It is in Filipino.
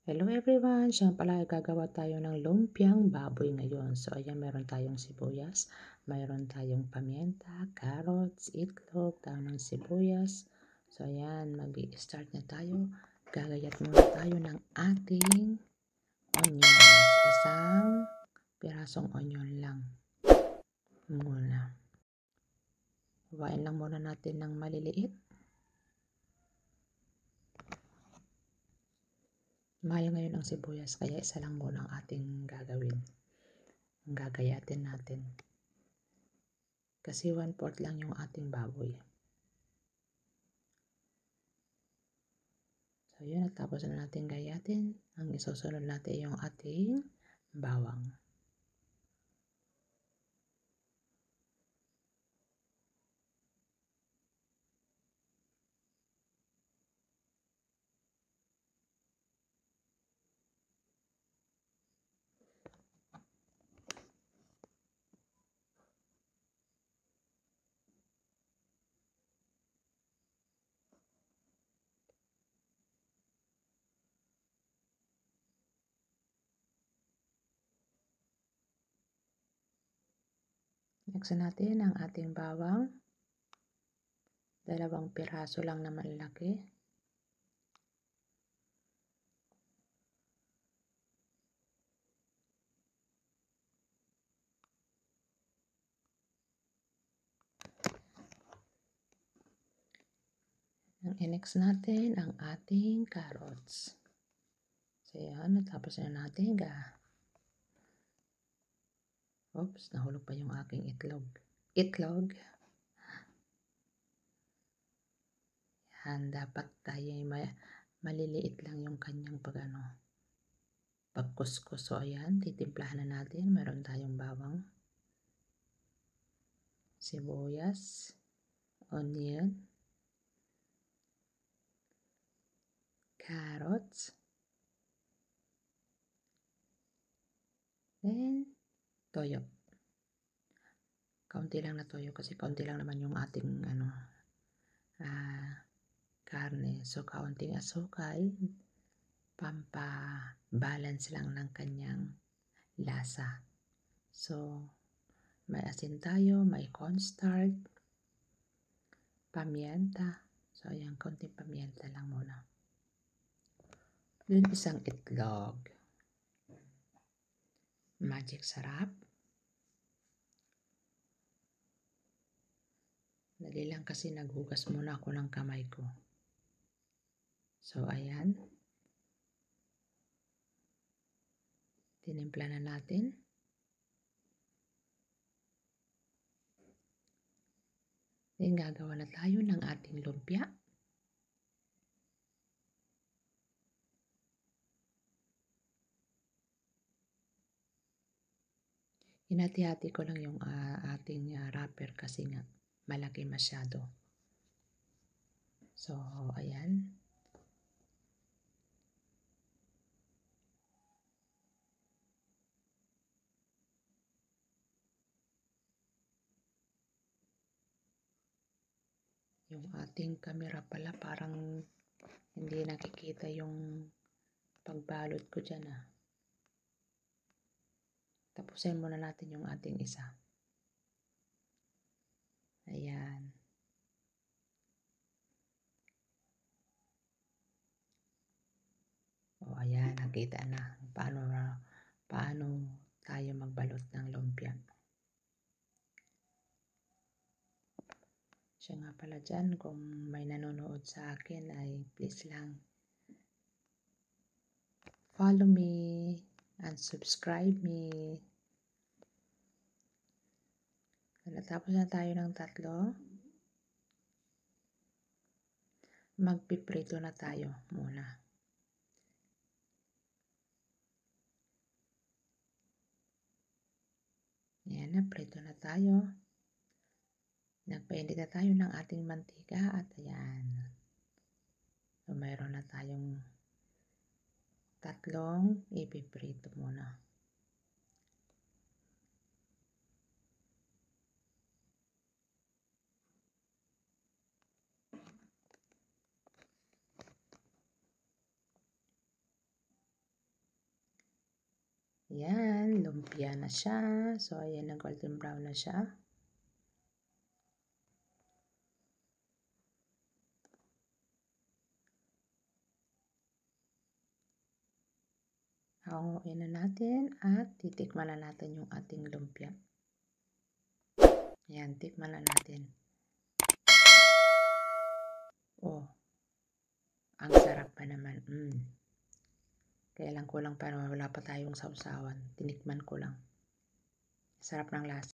Hello everyone! Siya pala gagawa tayo ng lumpiang baboy ngayon. So ayan, meron tayong sibuyas, mayroon tayong paminta, carrots, itlog, dahon ng sibuyas. So ayan, mag-i-start na tayo. Gagayat muna tayo ng ating onions. Isang pirasong onion lang muna. Hawain lang muna natin ng maliliit. Mahal ngayon ang sibuyas, kaya isa lang muna ang ating gagawin. Ang gagayatin natin. Kasi 1/4 lang yung ating baboy. So yun, natapos na natin gayatin. Ang isusunod natin yung ating bawang. Next natin ang ating bawang. 2 piraso lang na malaki. Ang next natin ang ating carrots. So yan, natapos na natin. Oops, nahulog pa yung aking itlog. Yan, dapat tayo maliliit lang yung kanyang pagkuskus. So ayan, titimplahan na natin. Meron tayong bawang, sibuyas, onion, carrots, then toyo. Kaunti lang na toyo kasi kaunti lang naman yung ating karne. So kaunting asukal, balance lang ng kanyang lasa. So may asin tayo, may cornstarch, paminta. So ayan, kaunting paminta lang muna. Then isang itlog. Magic sarap. Dali lang kasi naghugas muna ako ng kamay ko. So ayan. Tinimpla na natin. Then gagawa na tayo ng ating lumpia. Hinati-hati ko lang yung ating wrapper kasi nga malaki masyado. So ayan. Yung ating camera pala parang hindi nakikita yung pagbalot ko dyan . Tapusin muna natin yung ating isa. Ayan. O ayan, nakita na paano tayo magbalot ng lumpia. Siya nga pala dyan, kung may nanonood sa akin ay please lang follow me and subscribe me. Natapos na tayo ng 3. Magpiprito na tayo muna. Ayan, naprito na tayo. Nagpainit na tayo ng ating mantika at ayan. So, mayroon na tayong 3 ipiprito muna. Yan, lumpia na siya. So, ayan na golden brown na siya. Hanguin na natin at titikman na natin yung ating lumpia. Yan, tikman na natin. Oh, ang sarap pa naman. Kaya lang kulang pa naman, wala pa tayong sausawan. Tinikman ko lang. Sarap ng lasa.